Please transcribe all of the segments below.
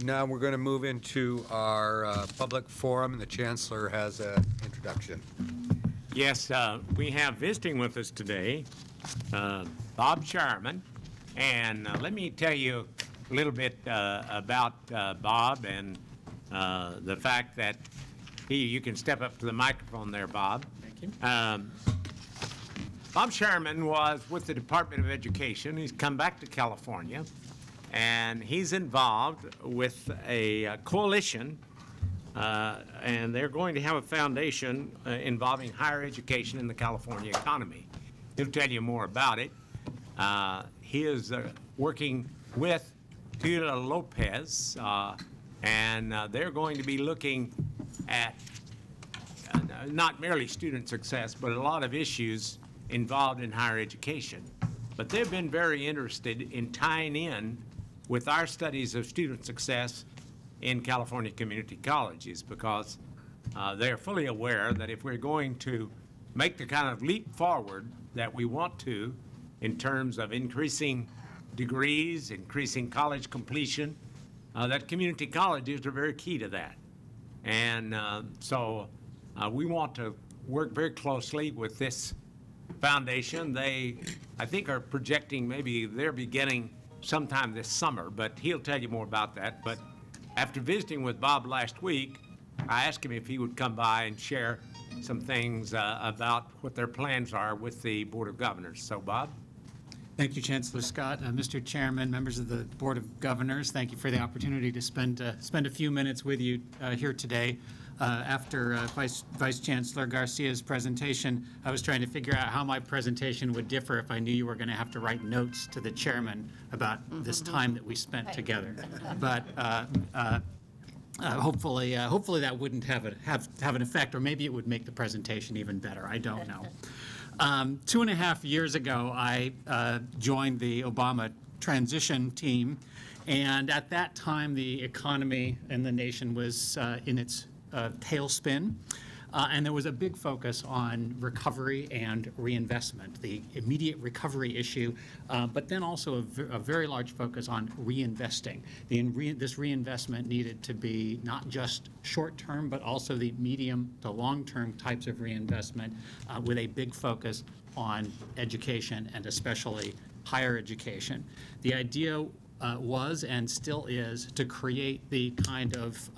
Now we're going to move into our public forum, and the Chancellor has an introduction. Yes, we have visiting with us today Bob Sharman, and let me tell you a little bit about Bob and the fact that you can step up to the microphone there, Bob. Thank you. Bob Sharman was with the Department of Education. He's come back to California, and he's involved with a coalition, and they're going to have a foundation involving higher education in the California economy. He'll tell you more about it. He is working with Tula Lopez, and they're going to be looking at not merely student success, but a lot of issues involved in higher education. But they've been very interested in tying in with our studies of student success in California community colleges, because they're fully aware that if we're going to make the kind of leap forward that we want to in terms of increasing degrees, increasing college completion, that community colleges are very key to that. And so we want to work very closely with this foundation. They, I think, are projecting maybe they're beginning sometime this summer, but he'll tell you more about that. But after visiting with Bob last week, I asked him if he would come by and share some things about what their plans are with the Board of Governors. So, Bob? Thank you, Chancellor Scott. Mr. Chairman, members of the Board of Governors, thank you for the opportunity to spend a few minutes with you here today. After Vice Chancellor Garcia's presentation, I was trying to figure out how my presentation would differ if I knew you were going to have to write notes to the chairman about this time that we spent together. But hopefully that wouldn't have an effect, or maybe it would make the presentation even better. I don't know. 2.5 years ago, I joined the Obama transition team, and at that time, the economy in the nation was in its tailspin, and there was a big focus on recovery and reinvestment, the immediate recovery issue, but then also a very large focus on reinvesting. This reinvestment needed to be not just short-term, but also the medium to long-term types of reinvestment, with a big focus on education and especially higher education. The idea was and still is to create the kind of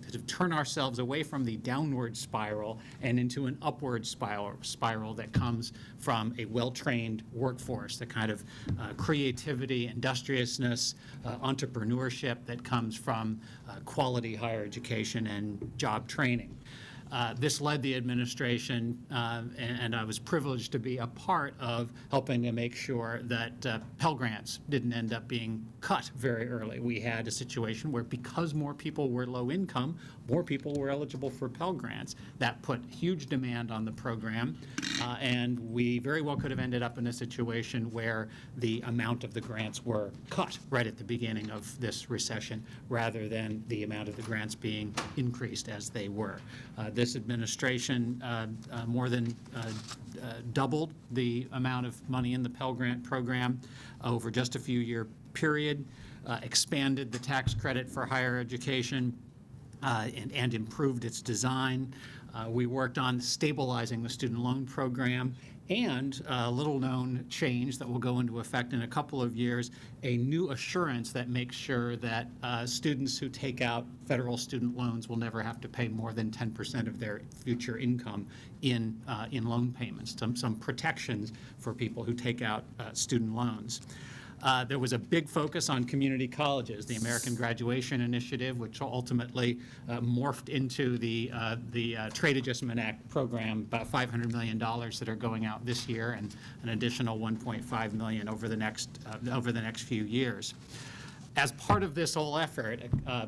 to turn ourselves away from the downward spiral and into an upward spiral that comes from a well-trained workforce, the kind of creativity, industriousness, entrepreneurship that comes from quality higher education and job training. This led the administration, and I was privileged to be a part of helping to make sure that Pell Grants didn't end up being cut very early. We had a situation where, because more people were low income, more people were eligible for Pell Grants. That put huge demand on the program, and we very well could have ended up in a situation where the amount of the grants were cut right at the beginning of this recession, rather than the amount of the grants being increased as they were. This administration more than doubled the amount of money in the Pell Grant program over just a few-year period, expanded the tax credit for higher education, and improved its design. We worked on stabilizing the student loan program, and a little-known change that will go into effect in a couple of years, a new assurance that makes sure that students who take out federal student loans will never have to pay more than 10% of their future income in loan payments, some protections for people who take out student loans. There was a big focus on community colleges, the American Graduation Initiative, which ultimately morphed into the Trade Adjustment Act program, about $500 million that are going out this year, and an additional $1.5 million over the next few years. As part of this whole effort,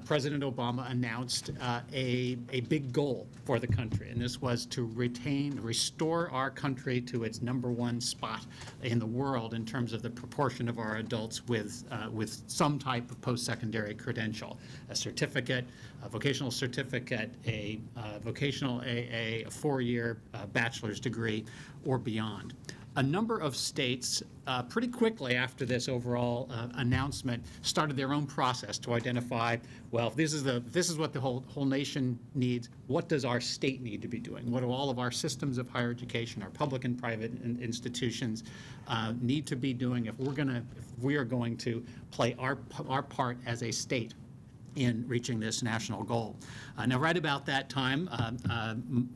President Obama announced a big goal for the country, and this was to restore our country to its #1 spot in the world in terms of the proportion of our adults with some type of post-secondary credential, a certificate, a vocational certificate, a 4-year bachelor's degree, or beyond. a number of states pretty quickly after this overall announcement started their own process to identify, well, if this is what the whole nation needs, what does our state need to be doing? What do all of our systems of higher education, our public and private institutions need to be doing if we are going to play our part as a state in reaching this national goal? Now, right about that time,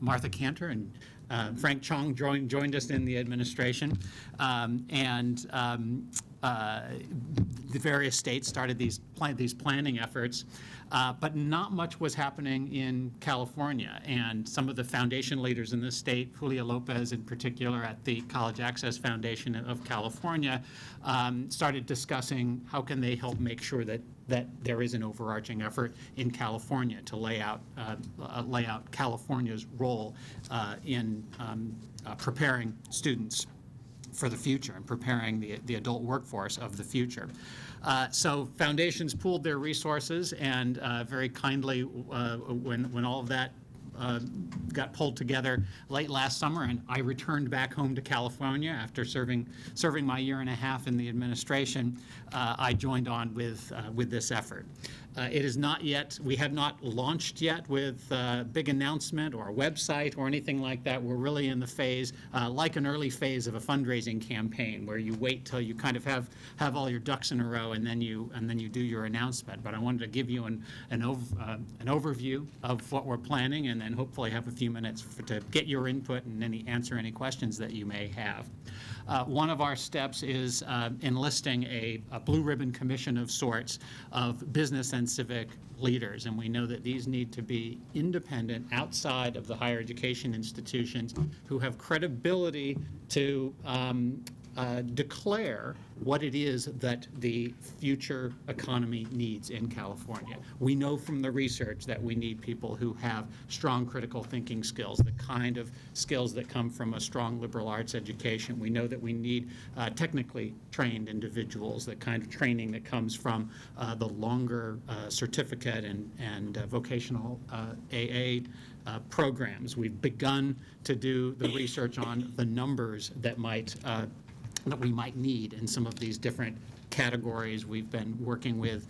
Martha Cantor and Frank Chong joined us in the administration, and the various states started these planning efforts, but not much was happening in California. And some of the foundation leaders in the state, Julia Lopez in particular at the College Access Foundation of California, started discussing how can they help make sure that there is an overarching effort in California to lay out California's role in preparing students for the future and preparing the adult workforce of the future. So foundations pooled their resources, and very kindly, when all of that got pulled together late last summer, and I returned back home to California after serving my year and a half in the administration, I joined on with this effort. It is not yet, we have not launched yet with a big announcement or a website or anything like that. We're really in the phase, like an early phase of a fundraising campaign, where you wait till you kind of have all your ducks in a row and then you do your announcement. But I wanted to give you an overview of what we're planning, and then hopefully have a few minutes to get your input and answer any questions that you may have. One of our steps is enlisting a blue ribbon commission of sorts of business and civic leaders, and we know that these need to be independent, outside of the higher education institutions, who have credibility to declare what it is that the future economy needs in California. We know from the research that we need people who have strong critical thinking skills, the kind of skills that come from a strong liberal arts education. We know that we need technically trained individuals, the kind of training that comes from the longer certificate and vocational AA programs. We've begun to do the research on the numbers that we might need in some of these different categories. We've been working with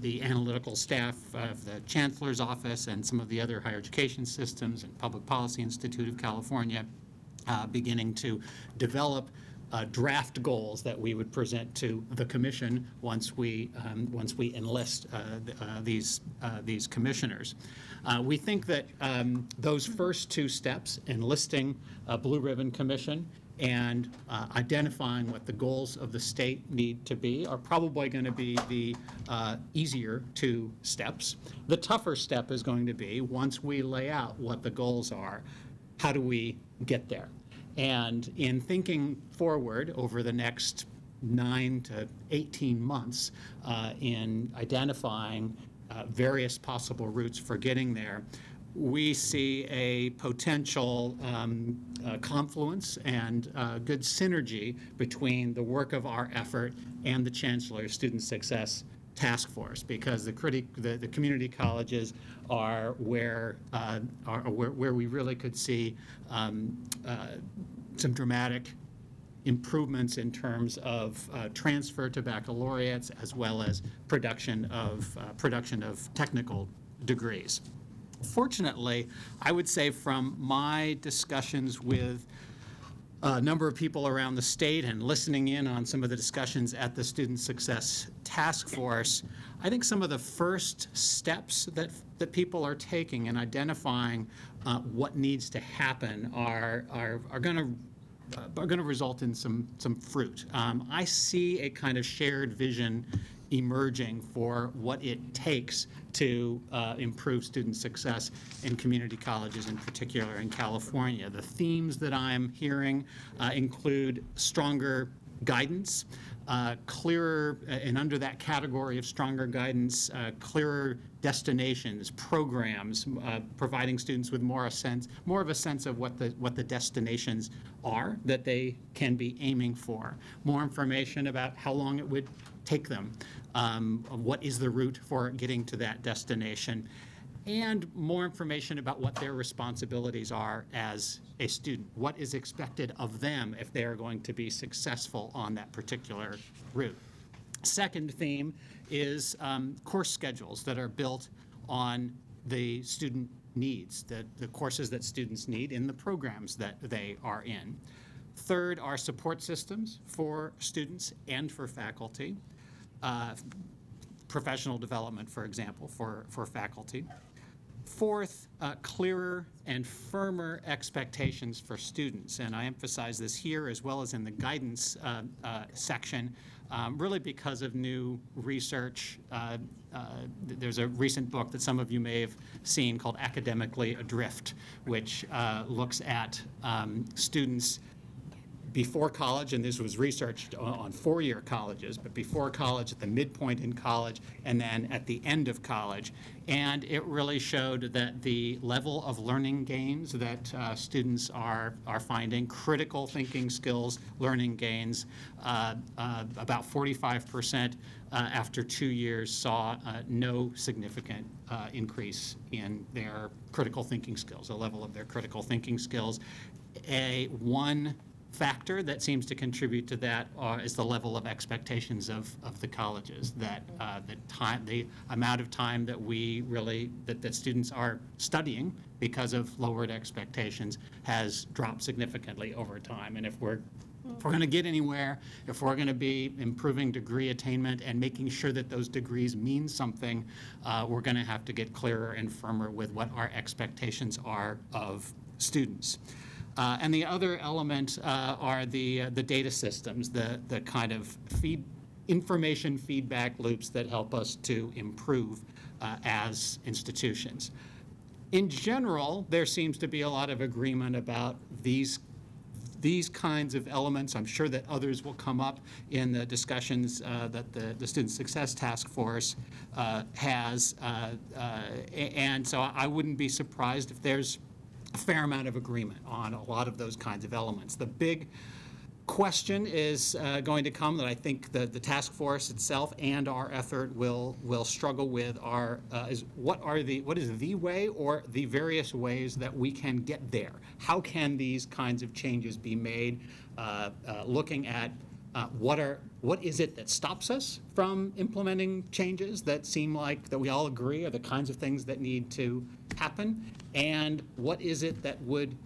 the analytical staff of the Chancellor's office and some of the other higher education systems and Public Policy Institute of California, beginning to develop draft goals that we would present to the commission once we enlist these commissioners. We think that those first two steps, enlisting a blue ribbon commission and identifying what the goals of the state need to be, are probably going to be the easier two steps. The tougher step is going to be, once we lay out what the goals are, how do we get there? And in thinking forward over the next 9 to 18 months in identifying various possible routes for getting there, we see a potential confluence and good synergy between the work of our effort and the Chancellor's Student Success Task Force, because the community colleges are where we really could see some dramatic improvements in terms of transfer to baccalaureates, as well as production of technical degrees. Fortunately, I would say from my discussions with a number of people around the state and listening in on some of the discussions at the Student Success Task Force, I think some of the first steps that people are taking in identifying what needs to happen are going to result in some fruit. I see a kind of shared vision emerging for what it takes to improve student success in community colleges, in particular in California. The themes that I'm hearing include stronger guidance, clearer, and under that category of stronger guidance, clearer destinations, programs, providing students with more of a sense of what the destinations are that they can be aiming for, more information about how long it would take them, what is the route for getting to that destination, and more information about what their responsibilities are as a student. What is expected of them if they are going to be successful on that particular route. Second theme is course schedules that are built on the student needs, the courses that students need in the programs that they are in. Third are support systems for students and for faculty. Professional development, for example, for faculty. Fourth, clearer and firmer expectations for students. And I emphasize this here as well as in the guidance section, really because of new research. There's a recent book that some of you may have seen called Academically Adrift, which looks at students before college, and this was researched on four-year colleges, but before college, at the midpoint in college, and then at the end of college. And it really showed that the level of learning gains that students are finding, critical thinking skills, learning gains, about 45% after 2 years saw no significant increase in their critical thinking skills, the level of their critical thinking skills. One factor that seems to contribute to that is the level of expectations of the colleges, that the amount of time that that students are studying because of lowered expectations has dropped significantly over time. And if we're going to get anywhere, if we're going to be improving degree attainment and making sure that those degrees mean something, we're going to have to get clearer and firmer with what our expectations are of students. And the other element are the data systems, the kind of information feedback loops that help us to improve as institutions. In general, there seems to be a lot of agreement about these kinds of elements. I'm sure that others will come up in the discussions that the Student Success Task Force has. And so I wouldn't be surprised if there's a fair amount of agreement on a lot of those kinds of elements. The big question is going to come that I think the task force itself and our effort will struggle with is what is the way or the various ways that we can get there? How can these kinds of changes be made? Looking at what is it that stops us from implementing changes that seem like that we all agree are the kinds of things that need to happen, and what is it that would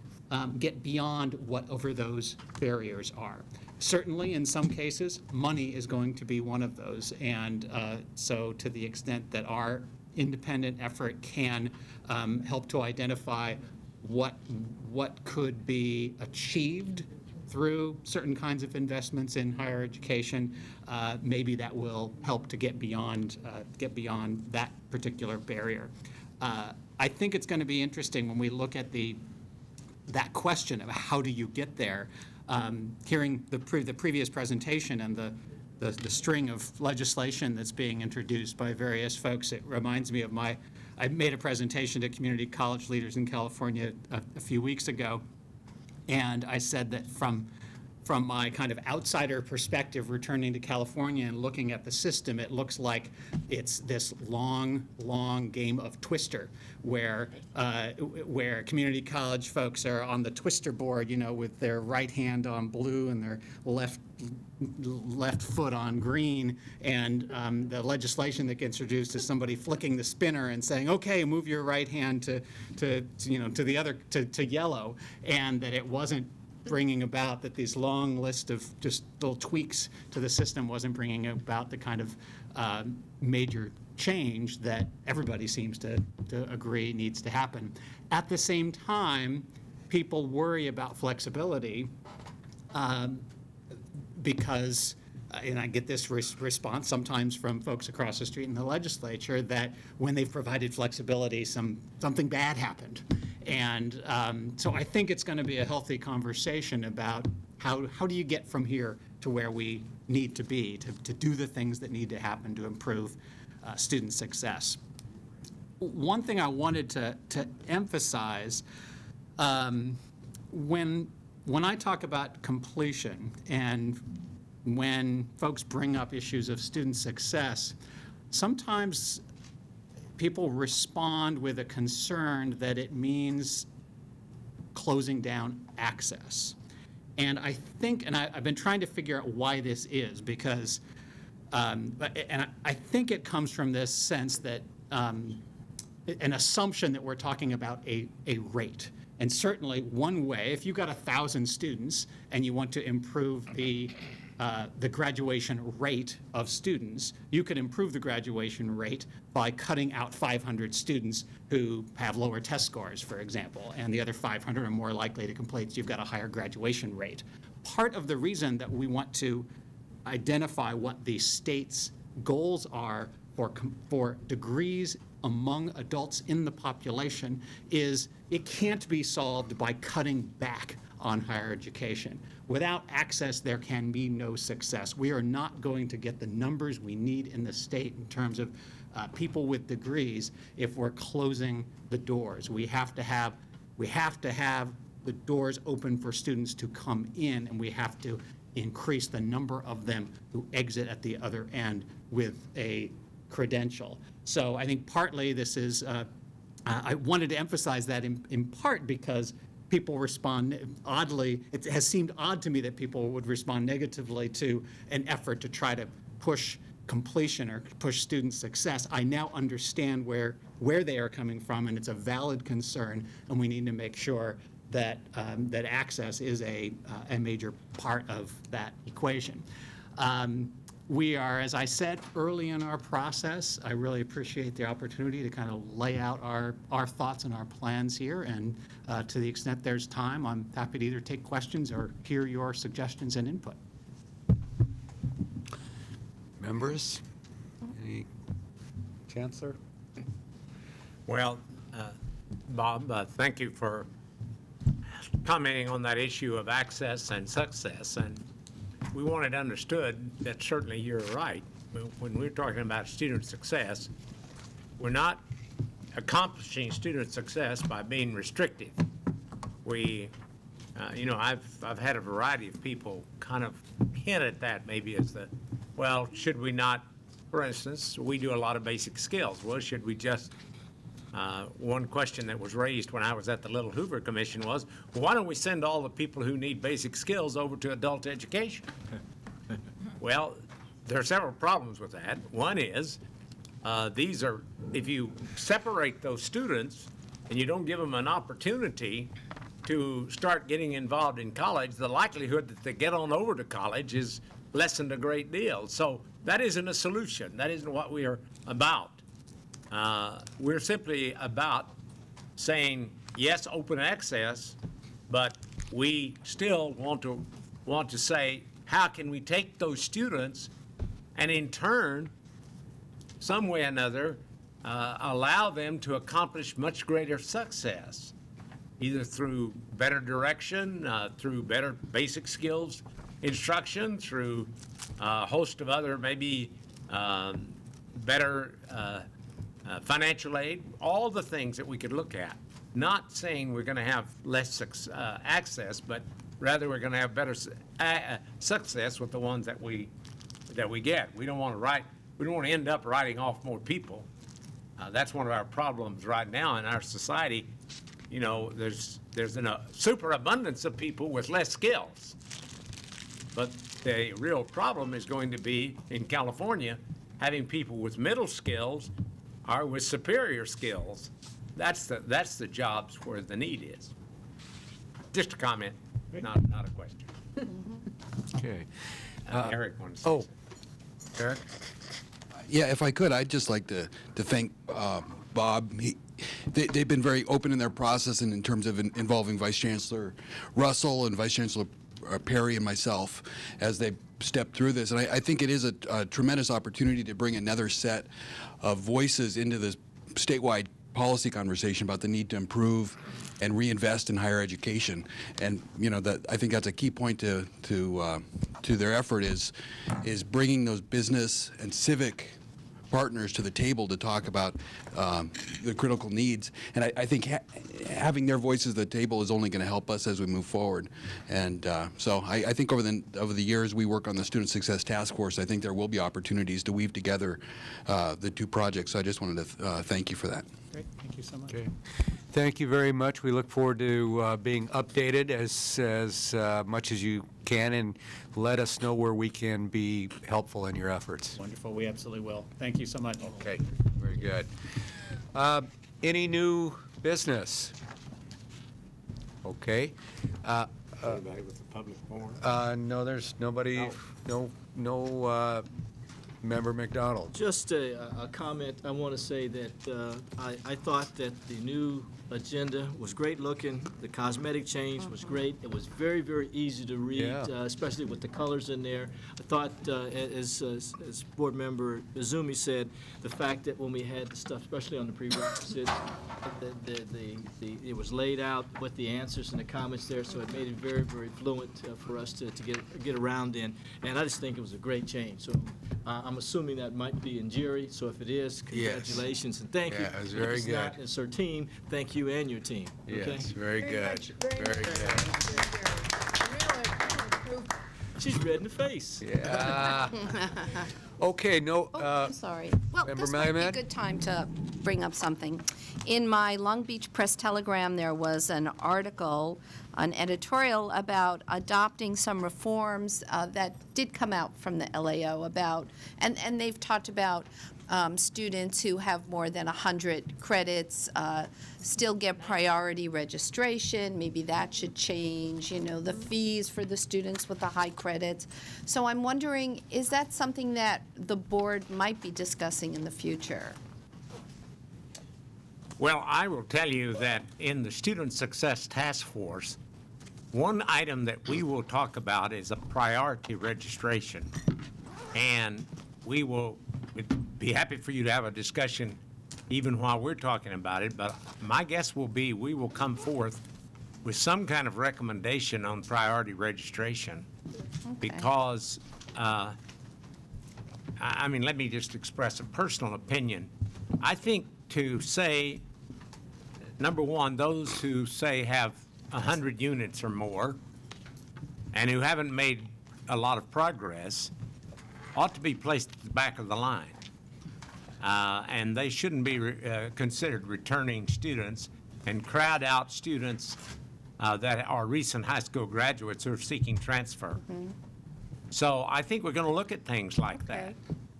get beyond whatever those barriers are. Certainly, in some cases, money is going to be one of those, and so to the extent that our independent effort can help to identify what could be achieved through certain kinds of investments in higher education, maybe that will help to get beyond that particular barrier. I think it's going to be interesting when we look at that question of how do you get there. Hearing the previous presentation and the string of legislation that's being introduced by various folks, it reminds me of I made a presentation to community college leaders in California a few weeks ago, and I said that from my kind of outsider perspective, returning to California and looking at the system, it looks like it's this long game of Twister, where community college folks are on the Twister board, with their right hand on blue and their left foot on green, and the legislation that gets introduced is somebody flicking the spinner and saying, "Okay, move your right hand to the other to yellow," and that it wasn't bringing about that these long list of just little tweaks to the system wasn't bringing about the kind of major change that everybody seems to agree needs to happen. At the same time, people worry about flexibility because, and I get this response sometimes from folks across the street in the legislature, that when they've provided flexibility, something bad happened. And so I think it's going to be a healthy conversation about how do you get from here to where we need to be to do the things that need to happen to improve student success. One thing I wanted to emphasize, when I talk about completion and when folks bring up issues of student success, sometimes people respond with a concern that it means closing down access. And I think, and I've been trying to figure out why this is, because, and I think it comes from this sense that, an assumption that we're talking about a rate. And certainly one way, if you've got 1,000 students and you want to improve the graduation rate of students, you could improve the graduation rate by cutting out 500 students who have lower test scores, for example, and the other 500 are more likely to complete, so you've got a higher graduation rate. Part of the reason that we want to identify what the state's goals are for degrees among adults in the population is it can't be solved by cutting back on higher education. Without access, there can be no success. We are not going to get the numbers we need in the state in terms of people with degrees if we're closing the doors. We have to have the doors open for students to come in, and we have to increase the number of them who exit at the other end with a credential. So I think partly this is, I wanted to emphasize that in part because people respond oddly. It has seemed odd to me that people would respond negatively to an effort to try to push completion or push student success. I now understand where they are coming from, and it's a valid concern, and we need to make sure that that access is a major part of that equation. We are, as I said, early in our process. I really appreciate the opportunity to kind of lay out our thoughts and our plans here, and to the extent there's time, I'm happy to either take questions or hear your suggestions and input. Members? Any? Chancellor? Well, Bob, thank you for commenting on that issue of access and success. And we want it understood that certainly you're right. When we're talking about student success, we're not accomplishing student success by being restrictive. We, you know, I've had a variety of people kind of hint at that maybe as the, well, should we not, for instance, we do a lot of basic skills. Well, should we just, one question that was raised when I was at the Little Hoover Commission was, well, why don't we send all the people who need basic skills over to adult education? Well, there are several problems with that. One is, these are, if you separate those students and you don't give them an opportunity to start getting involved in college, the likelihood that they get on over to college is lessened a great deal. So that isn't a solution. That isn't what we are about. We're simply about saying, yes, open access, but we still want to say, how can we take those students and in turn, some way or another, allow them to accomplish much greater success, either through better direction, through better basic skills instruction, through a host of other maybe better financial aid, all the things that we could look at. Not saying we're going to have less access, but rather we're going to have better success with the ones that we get. We don't want to end up writing off more people. That's one of our problems right now in our society. You know, there's a superabundance of people with less skills. But the real problem is going to be in California having people with middle skills or with superior skills. That's the jobs where the need is. Just a comment, not a question. Okay. Eric wants to say. Eric? Yeah, if I could, I'd just like to thank Bob. They've been very open in their process and in terms of involving Vice Chancellor Russell and Vice Chancellor Perry and myself as they step through this. And I think it is a tremendous opportunity to bring another set of voices into this statewide policy conversation about the need to improve and reinvest in higher education. And you know, I think that's a key point to their effort is bringing those business and civic partners to the table to talk about the critical needs. And I think having their voices at the table is only going to help us as we move forward. And so I think over the years we work on the Student Success Task Force, I think there will be opportunities to weave together the two projects. So I just wanted to thank you for that. Great, thank you so much. Okay. Thank you very much. We look forward to being updated as much as you can, and let us know where we can be helpful in your efforts. Wonderful, we absolutely will. Thank you so much. Okay, very good. Any new business? Okay. Anybody with a public forum? No, there's nobody, no Member McDonald. Just a comment. I want to say that I thought that the new agenda was great looking. The cosmetic change was great. It was very, very easy to read, Yeah. Especially with the colors in there. I thought, as Board Member Izumi said, the fact that when we had the stuff, especially on the prerequisites, it was laid out with the answers and the comments there, so it made it very, very fluent for us to get around in. And I just think it was a great change. So I'm assuming that might be in Jerry. So if it is, Yes. congratulations and thank you. Yeah, it was very If it's not, good. it's our team. Thank you and your team. Okay? Yes, very good, very good. She's red in the face. Yeah. Okay, no, Oh, I'm sorry. Well, Member this might be a Malamud? good time to bring up something. In my Long Beach Press Telegram, there was an article, an editorial about adopting some reforms that did come out from the LAO about, and they've talked about students who have more than 100 credits still get priority registration. Maybe that should change, the fees for the students with the high credits. So I'm wondering, is that something that the board might be discussing in the future? Well, I will tell you that in the Student Success Task Force, one item that we will talk about is a priority registration. And we will be happy for you to have a discussion even while we're talking about it, but my guess will be we will come forth with some kind of recommendation on priority registration. Because, I mean, let me just express a personal opinion. I think to say, number one, those who say have 100 units or more and who haven't made a lot of progress ought to be placed at the back of the line. And they shouldn't be considered returning students and crowd out students that are recent high school graduates who are seeking transfer. So I think we're going to look at things like that.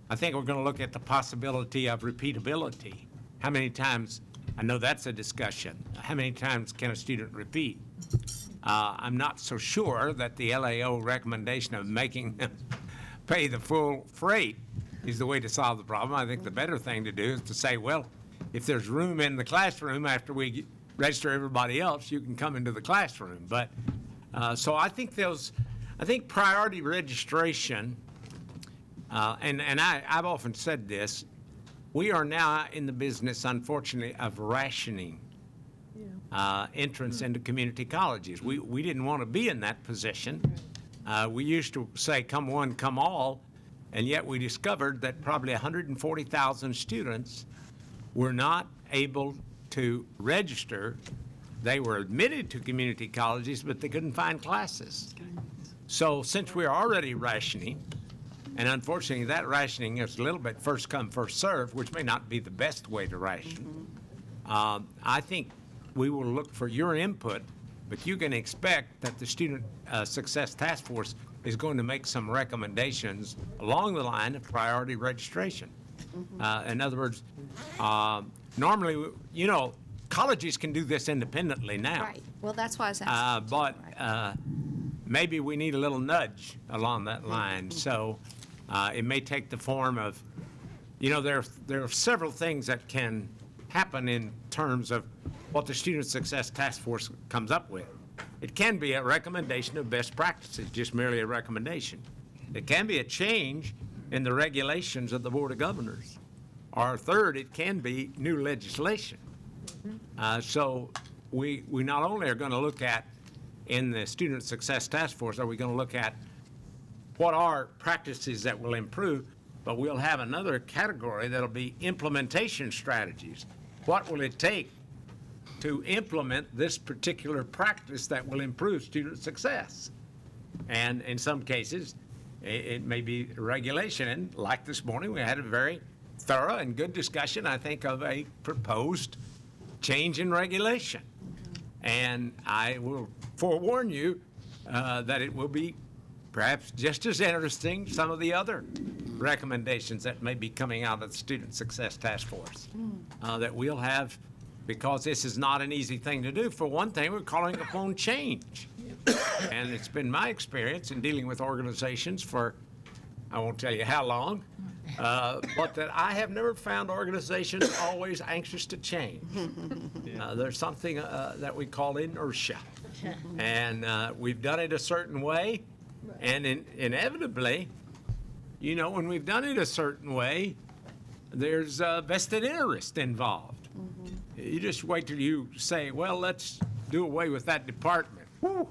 I think we're going to look at the possibility of repeatability. How many times, I know that's a discussion, how many times can a student repeat? I'm not so sure that the LAO recommendation of making them pay the full freight is the way to solve the problem. I think the better thing to do is to say, well, if there's room in the classroom after we register everybody else, you can come into the classroom. But so I think priority registration, and I've often said this, we are now in the business, unfortunately, of rationing entrance into community colleges. We didn't want to be in that position. We used to say, come one, come all, and yet we discovered that probably 140,000 students were not able to register. They were admitted to community colleges, but they couldn't find classes. So since we're already rationing, and unfortunately that rationing is a little bit first come, first served, which may not be the best way to ration, I think we will look for your input, but you can expect that the Student Success Task Force is going to make some recommendations along the line of priority registration. In other words, normally, colleges can do this independently now. Right. Well, that's why I was asking. But maybe we need a little nudge along that line. So it may take the form of, there are several things that can happen in terms of what the Student Success Task Force comes up with. It can be a recommendation of best practices, just merely a recommendation. It can be a change in the regulations of the Board of Governors. Or third, it can be new legislation. So we not only are going to look at, in the Student Success Task Force, are we going to look at what are practices that will improve, but we'll have another category that'll be implementation strategies. What will it take to implement this particular practice that will improve student success? And in some cases, it may be regulation. And like this morning, we had a very thorough and good discussion, I think, of a proposed change in regulation. And I will forewarn you that it will be perhaps just as interesting, some of the other recommendations that may be coming out of the Student Success Task Force that we'll have, because this is not an easy thing to do. For one thing, we're calling upon change. And it's been my experience in dealing with organizations for, I won't tell you how long, but that I have never found organizations always anxious to change. There's something that we call inertia. And we've done it a certain way, and inevitably, you know, when we've done it a certain way, there's vested interest involved. You just wait till you say, well, let's do away with that department. Woo.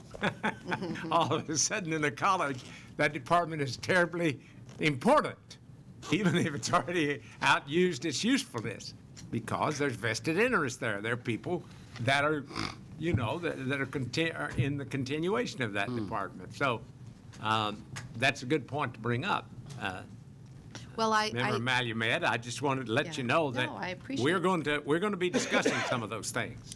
All of a sudden in the college, that department is terribly important, even if it's already outused its usefulness, because there's vested interest there. There are people that are, you know, that are in the continuation of that department. So that's a good point to bring up. Well, Member Malumed, I just wanted to let you know that No, I appreciate we're going to be discussing some of those things.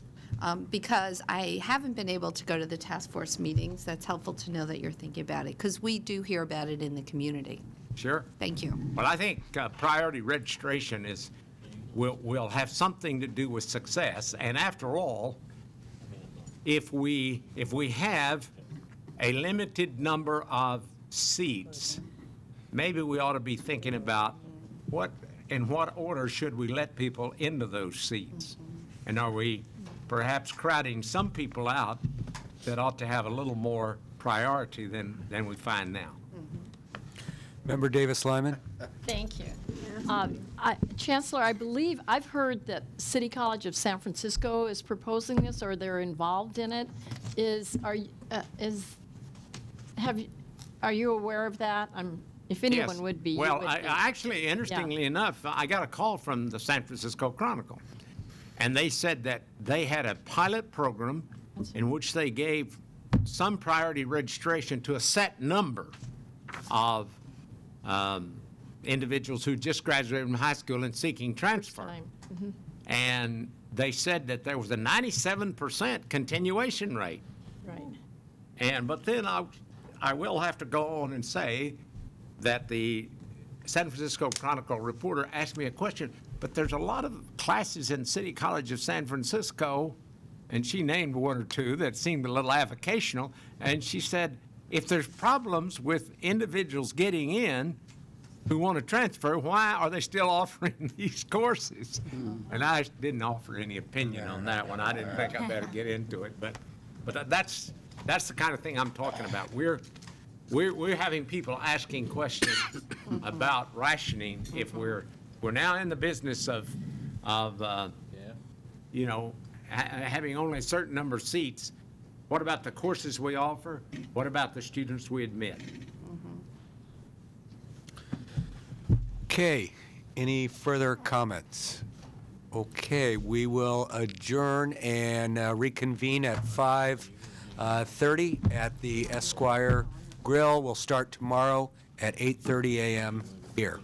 because I haven't been able to go to the task force meetings. That's helpful to know that you're thinking about it, because we do hear about it in the community. Sure. Thank you. But I think priority registration will have something to do with success. And after all, if we have a limited number of seats, maybe we ought to be thinking about in what order should we let people into those seats? And are we perhaps crowding some people out that ought to have a little more priority than we find now? Member Davis-Lyman? Thank you. Chancellor, I believe, I've heard that City College of San Francisco is proposing this, or they're involved in it. Are you aware of that? If anyone Yes. would be, you Well, would be. actually, interestingly enough, I got a call from the San Francisco Chronicle, and they said that they had a pilot program in which they gave some priority registration to a set number of individuals who just graduated from high school and seeking transfer. Time. And they said that there was a 97% continuation rate. Right. But then I will have to go on and say that the San Francisco Chronicle reporter asked me a question, but there's a lot of classes in City College of San Francisco, and she named one or two that seemed a little avocational, and she said, if there's problems with individuals getting in who want to transfer, why are they still offering these courses? And I didn't offer any opinion on that one. I didn't think I better get into it, but that's the kind of thing I'm talking about. We're having people asking questions about rationing if we're now in the business of you know, having only a certain number of seats. What about the courses we offer? What about the students we admit? Okay, any further comments? Okay, we will adjourn and reconvene at 5:30 at the Esquire Grill. We'll start tomorrow at 8:30 a.m. here.